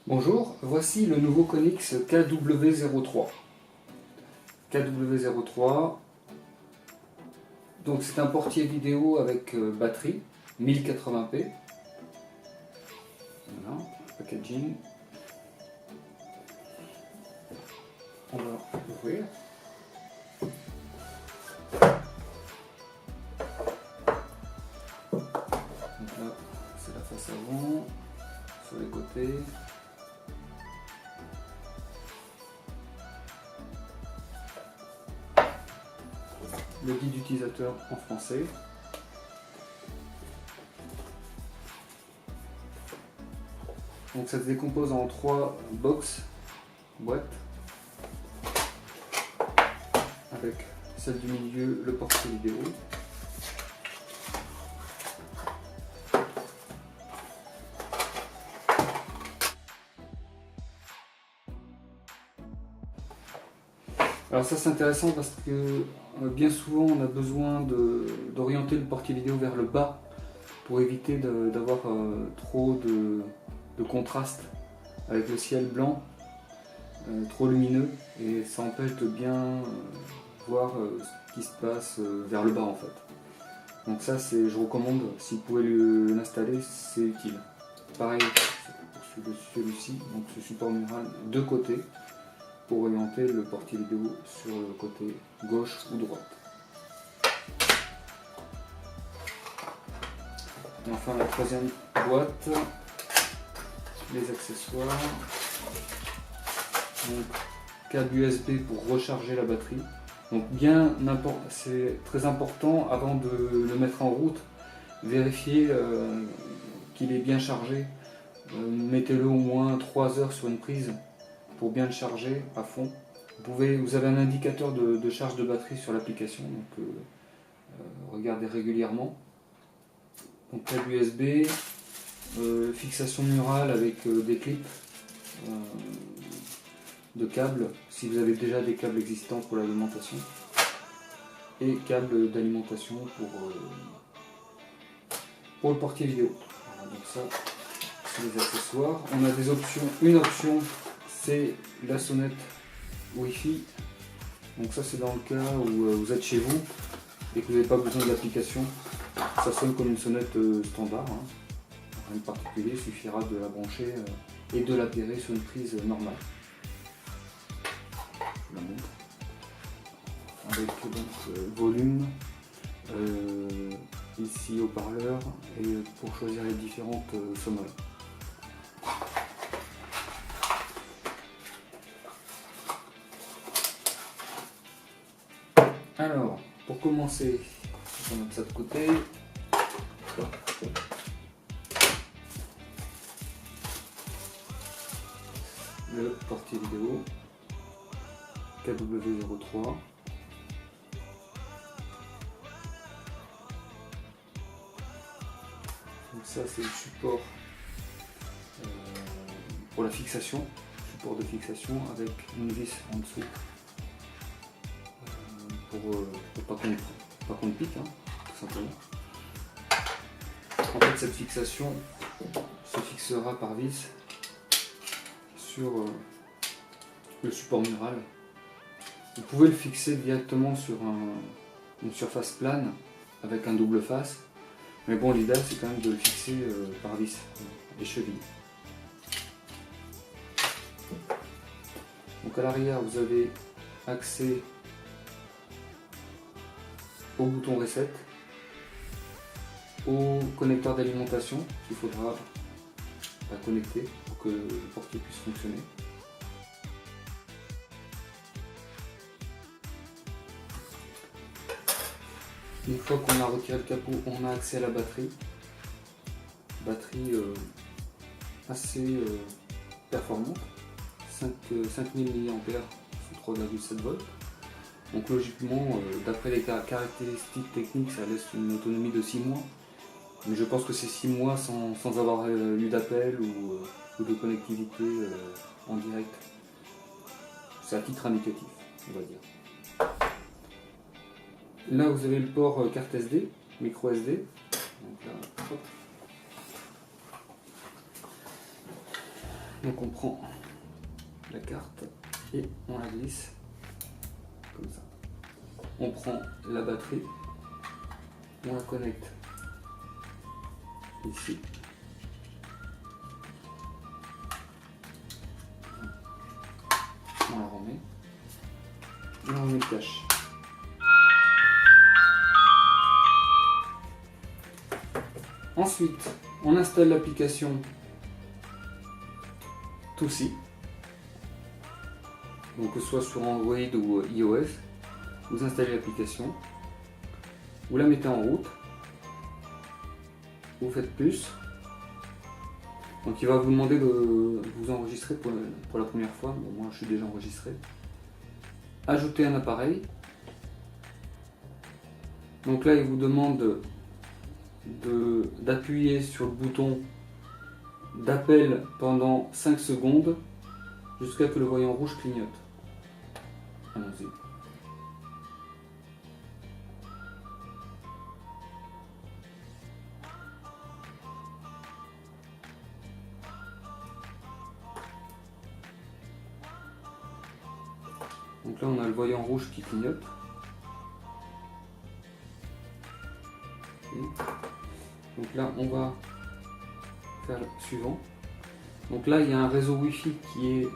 Bonjour, voici le nouveau Konix KW03. KW03, donc c'est un portier vidéo avec batterie 1080p. Voilà, packaging. On va ouvrir. Donc là, c'est la face avant, sur les côtés. Le guide utilisateur en français. Donc ça se décompose en 3 boîtes, avec celle du milieu, le portier vidéo. Alors ça c'est intéressant parce que bien souvent on a besoin d'orienter le portier vidéo vers le bas pour éviter d'avoir trop de contraste avec le ciel blanc, trop lumineux, et ça empêche de bien voir ce qui se passe vers le bas en fait. Donc ça je recommande, si vous pouvez l'installer, c'est utile. Pareil pour celui-ci, donc ce support mural de côté, pour orienter le portier vidéo sur le côté gauche ou droite. Et enfin la troisième boîte, les accessoires. Donc câble USB pour recharger la batterie. Donc c'est très important avant de le mettre en route, vérifier qu'il est bien chargé. Mettez-le au moins 3 heures sur une prise pour bien le charger à fond. Vous avez un indicateur de charge de batterie sur l'application, donc regardez régulièrement. Donc câble USB, fixation murale avec des clips de câbles, si vous avez déjà des câbles existants pour l'alimentation, et câble d'alimentation pour le portier vidéo. Voilà, donc ça, c'est les accessoires. On a des options. Une option, c'est la sonnette Wi-Fi. Donc ça c'est dans le cas où vous êtes chez vous et que vous n'avez pas besoin de l'application. Ça sonne comme une sonnette standard, hein. Rien de particulier, il suffira de la brancher et de l'appairer sur une prise normale. Je vous la montre. Avec donc volume, ici haut-parleur, et pour choisir les différentes sonores. Alors, pour commencer, on va mettre ça de côté. Le portier vidéo KW03. Donc ça c'est le support pour la fixation, support de fixation avec une vis en dessous. Pour pas qu'on le pique, hein, tout simplement. En fait, cette fixation se fixera par vis sur le support mural. Vous pouvez le fixer directement sur une surface plane avec un double face, mais bon, l'idéal c'est quand même de le fixer par vis, les chevilles. Donc à l'arrière, vous avez accès au bouton reset, au connecteur d'alimentation qu'il faudra connecter pour que le portier puisse fonctionner. Une fois qu'on a retiré le capot, on a accès à la batterie. Batterie assez performante, 5000 mAh sur 3,7 volts. Donc logiquement, d'après les caractéristiques techniques, ça laisse une autonomie de 6 mois. Mais je pense que c'est 6 mois sans avoir eu d'appel ou de connectivité en direct. C'est à titre indicatif, on va dire. Là, vous avez le port carte SD, micro SD. Donc là, hop. Donc on prend la carte et on la glisse comme ça. On prend la batterie, on la connecte ici. On la remet et on met le cache. Ensuite, on installe l'application Tootsie. Donc que ce soit sur Android ou iOS, vous installez l'application, vous la mettez en route, vous faites plus. Donc il va vous demander de vous enregistrer pour la première fois. Bon, moi je suis déjà enregistré. Ajouter un appareil. Donc là il vous demande d'appuyer sur le bouton d'appel pendant 5 secondes jusqu'à ce que le voyant rouge clignote. Allons-y. Donc là on a le voyant rouge qui clignote. Donc là on va faire le suivant. Donc là il y a un réseau Wi-Fi qui est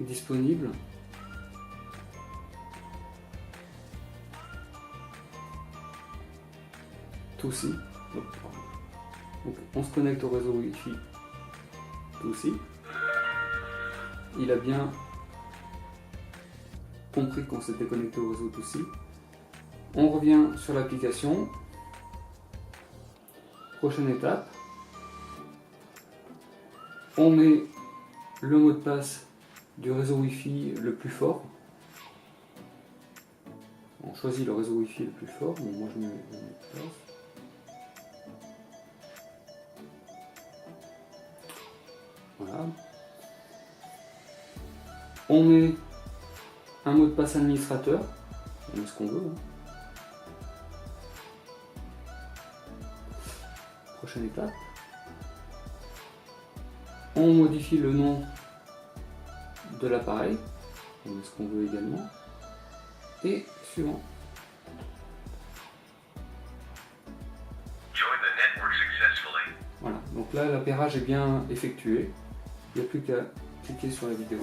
disponible. Tootsie. Donc on se connecte au réseau Wi-Fi Tootsie. Il a bien compris qu'on s'était connecté au réseau Tootsie. On revient sur l'application. Prochaine étape. On met le mot de passe du réseau Wi-Fi le plus fort. On choisit le réseau Wi-Fi le plus fort. Donc moi je mets le mot de passe. Voilà. On met un mot de passe administrateur. On met ce qu'on veut. Prochaine étape. On modifie le nom de l'appareil. On met ce qu'on veut également. Et suivant. Voilà, donc là l'appairage est bien effectué. Il n'y a plus qu'à cliquer sur la vidéo.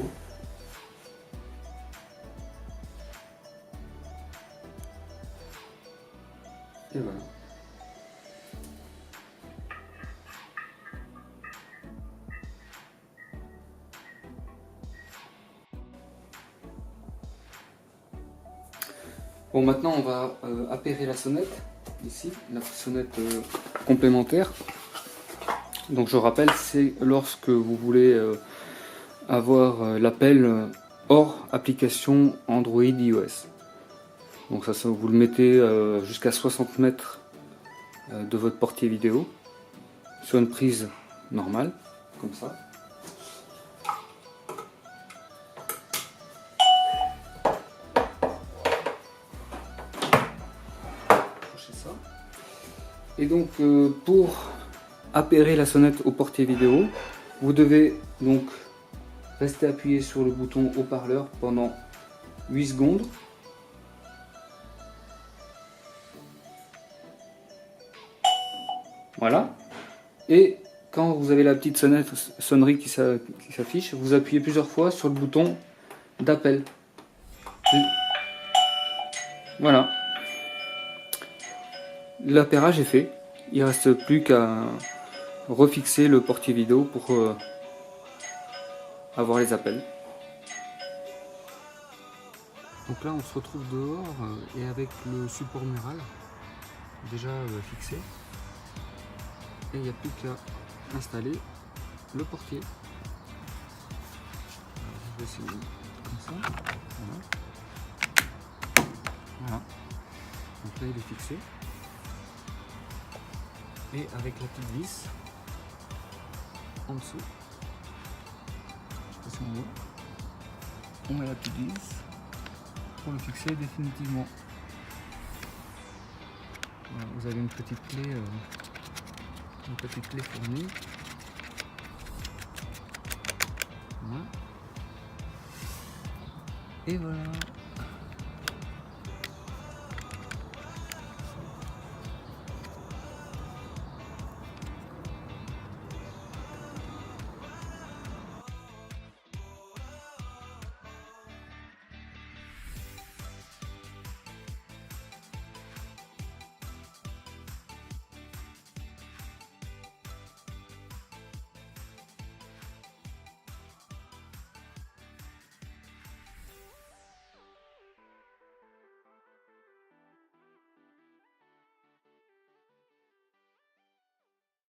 Et voilà. Bon, maintenant on va appairer la sonnette, ici, la sonnette complémentaire. Donc je rappelle, c'est lorsque vous voulez avoir l'appel hors application Android iOS. Donc ça vous le mettez jusqu'à 60 mètres de votre portier vidéo, sur une prise normale, comme ça. Et donc pour appairer la sonnette au portier vidéo, vous devez donc rester appuyé sur le bouton haut-parleur pendant 8 secondes. Voilà. Et quand vous avez la petite sonnerie qui s'affiche, vous appuyez plusieurs fois sur le bouton d'appel. Voilà. L'appairage est fait. Il ne reste plus qu'à refixer le portier vidéo pour avoir les appels. Donc là on se retrouve dehors et avec le support mural déjà fixé. Et il n'y a plus qu'à installer le portier. Alors, je vais essayer comme ça. Voilà. Voilà. Donc là il est fixé. Et avec la petite vis en dessous, je sais pas si on voit, on met la petite vis pour le fixer définitivement. Voilà, vous avez une petite clé fournie. Et voilà.